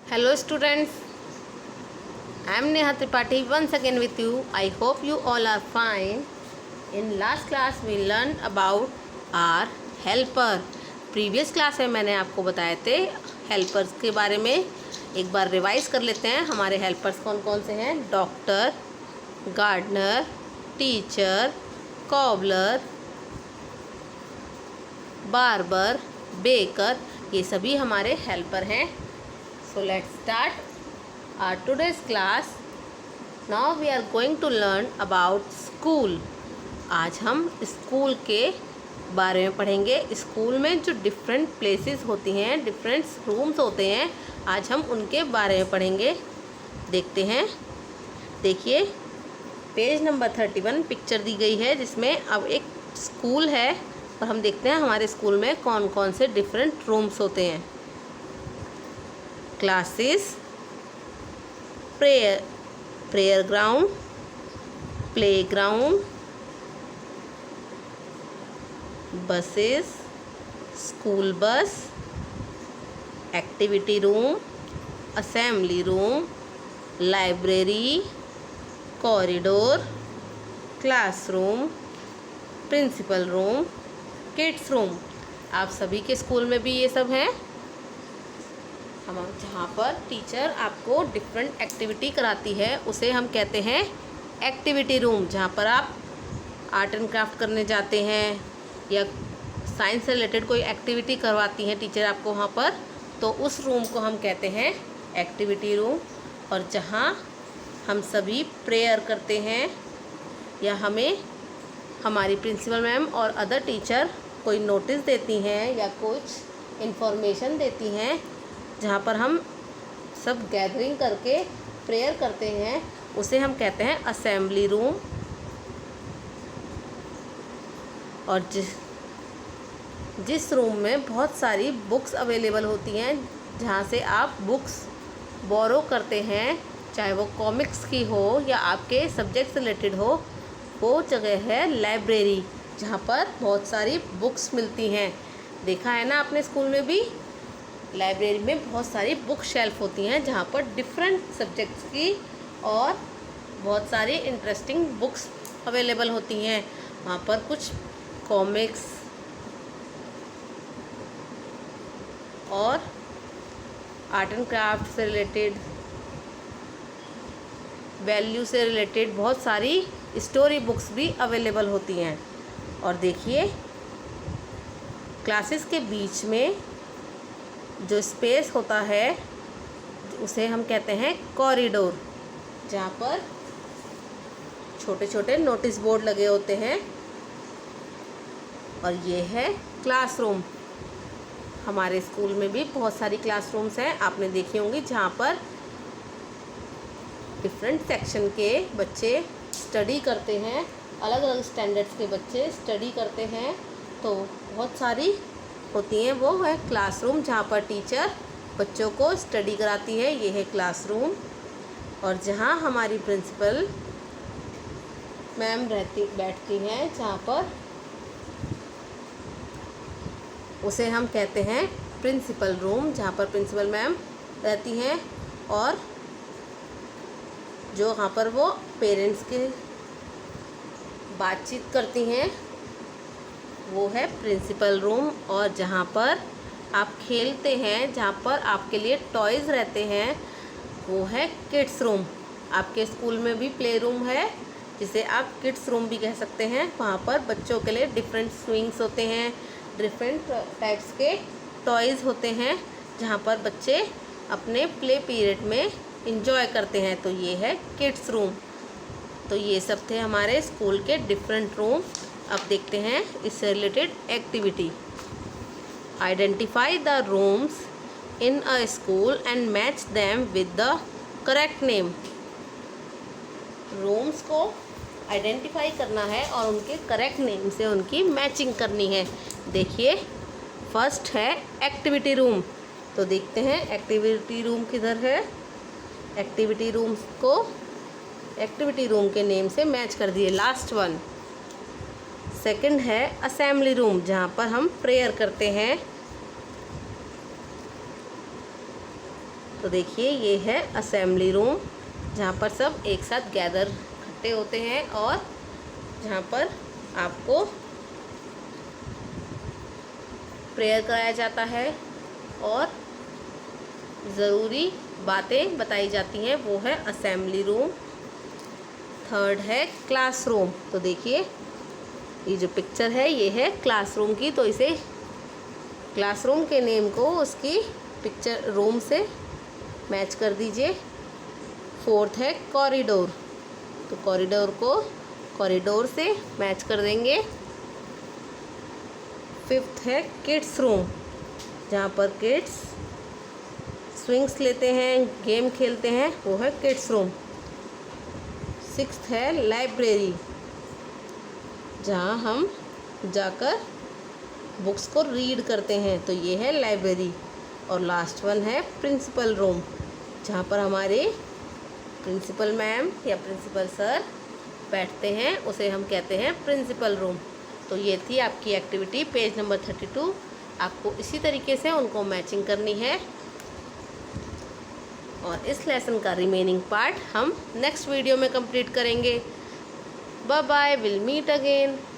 Hello students, I am Neha Tripathi once again with you. I hope you all are fine. In last class we learned about our helper. Previous class में मैंने आपको बताए थे helpers के बारे में. एक बार रिवाइज कर लेते हैं. हमारे हेल्पर्स कौन कौन से हैं? Doctor, gardener, teacher, cobbler, barber, baker, ये सभी हमारे हेल्पर हैं. So let's start our today's class. Now we are going to learn about school. आज हम स्कूल के बारे में पढ़ेंगे. स्कूल में जो डिफरेंट प्लेसेस होती हैं, डिफरेंट रूम्स होते हैं, आज हम उनके बारे में पढ़ेंगे. देखते हैं. देखिए पेज नंबर 31 पिक्चर दी गई है जिसमें अब एक स्कूल है और हम देखते हैं हमारे स्कूल में कौन कौन से डिफरेंट रूम्स होते हैं. Classes, prayer ground, play ground, buses, school bus, activity room, assembly room, library, corridor, classroom, principal room, kids room. आप सभी के स्कूल में भी ये सब हैं. हम जहाँ पर टीचर आपको डिफरेंट एक्टिविटी कराती है उसे हम कहते हैं एक्टिविटी रूम. जहाँ पर आप आर्ट एंड क्राफ्ट करने जाते हैं या साइंस से रिलेटेड कोई एक्टिविटी करवाती हैं टीचर आपको वहाँ पर, तो उस रूम को हम कहते हैं एक्टिविटी रूम. और जहाँ हम सभी प्रेयर करते हैं या हमें हमारी प्रिंसिपल मैम और अदर टीचर कोई नोटिस देती हैं या कुछ इन्फॉर्मेशन देती हैं, जहाँ पर हम सब गैदरिंग करके प्रेयर करते हैं, उसे हम कहते हैं असेंबली रूम. और जिस रूम में बहुत सारी बुक्स अवेलेबल होती हैं, जहाँ से आप बुक्स बोरो करते हैं, चाहे वो कॉमिक्स की हो या आपके सब्जेक्ट से रिलेटेड हो, वो जगह है लाइब्रेरी, जहाँ पर बहुत सारी बुक्स मिलती हैं. देखा है ना आपने स्कूल में भी, लाइब्रेरी में बहुत सारी बुक शेल्फ होती हैं जहाँ पर डिफरेंट सब्जेक्ट्स की और बहुत सारी इंटरेस्टिंग बुक्स अवेलेबल होती हैं. वहाँ पर कुछ कॉमिक्स और आर्ट एंड क्राफ्ट से रिलेटेड, वैल्यू से रिलेटेड बहुत सारी स्टोरी बुक्स भी अवेलेबल होती हैं. और देखिए क्लासेस के बीच में जो स्पेस होता है उसे हम कहते हैं कॉरिडोर, जहाँ पर छोटे छोटे नोटिस बोर्ड लगे होते हैं. और ये है क्लासरूम. हमारे स्कूल में भी बहुत सारी क्लासरूम्स हैं, आपने देखी होंगी, जहाँ पर डिफरेंट सेक्शन के बच्चे स्टडी करते हैं. अलग अलग स्टैंडर्ड्स के बच्चे स्टडी करते हैं, तो बहुत सारी होती हैं. वो है क्लासरूम जहाँ पर टीचर बच्चों को स्टडी कराती है. ये है क्लासरूम. और जहाँ हमारी प्रिंसिपल मैम बैठती हैं, जहाँ पर उसे हम कहते हैं प्रिंसिपल रूम, जहाँ पर प्रिंसिपल मैम रहती हैं और जो वहाँ पर वो पेरेंट्स के बातचीत करती हैं, वो है प्रिंसिपल रूम. और जहाँ पर आप खेलते हैं, जहाँ पर आपके लिए टॉयज़ रहते हैं, वो है किड्स रूम. आपके स्कूल में भी प्ले रूम है जिसे आप किड्स रूम भी कह सकते हैं. वहाँ पर बच्चों के लिए डिफरेंट स्विंग्स होते हैं, डिफरेंट टाइप्स के टॉयज़ होते हैं, जहाँ पर बच्चे अपने प्ले पीरियड में इंजॉय करते हैं. तो ये है किड्स रूम. तो ये सब थे हमारे स्कूल के डिफरेंट रूम. अब देखते हैं इससे related activity. Identify the rooms in a school and match them with the correct name. Rooms को आइडेंटिफाई करना है और उनके करेक्ट नेम से उनकी मैचिंग करनी है. देखिए फर्स्ट है एक्टिविटी रूम. तो देखते हैं एक्टिविटी रूम किधर है. एक्टिविटी रूम्स को एक्टिविटी रूम के नेम से मैच कर दिए, लास्ट वन. सेकंड है असेंबली रूम, जहाँ पर हम प्रेयर करते हैं. तो देखिए ये है असेंबली रूम, जहाँ पर सब एक साथ गैदर इकट्ठे होते हैं और जहाँ पर आपको प्रेयर कराया जाता है और ज़रूरी बातें बताई जाती हैं, वो है असेंबली रूम। थर्ड है क्लासरूम। तो देखिए ये जो पिक्चर है ये है क्लासरूम की, तो इसे क्लासरूम के नेम को उसकी पिक्चर रूम से मैच कर दीजिए। फोर्थ है कॉरिडोर, तो कॉरिडोर को कॉरिडोर से मैच कर देंगे। फिफ्थ है किड्स रूम, जहाँ पर किड्स स्विंग्स लेते हैं, गेम खेलते हैं, वो है किड्स रूम। सिक्स्थ है लाइब्रेरी, जहाँ हम जाकर बुक्स को रीड करते हैं, तो ये है लाइब्रेरी। और लास्ट वन है प्रिंसिपल रूम, जहाँ पर हमारे प्रिंसिपल मैम या प्रिंसिपल सर बैठते हैं, उसे हम कहते हैं प्रिंसिपल रूम। तो ये थी आपकी एक्टिविटी पेज नंबर 32। आपको इसी तरीके से उनको मैचिंग करनी है और इस लेसन का रिमेनिंग पार्ट हम नेक्स्ट वीडियो में कंप्लीट करेंगे। Bye bye, will meet again.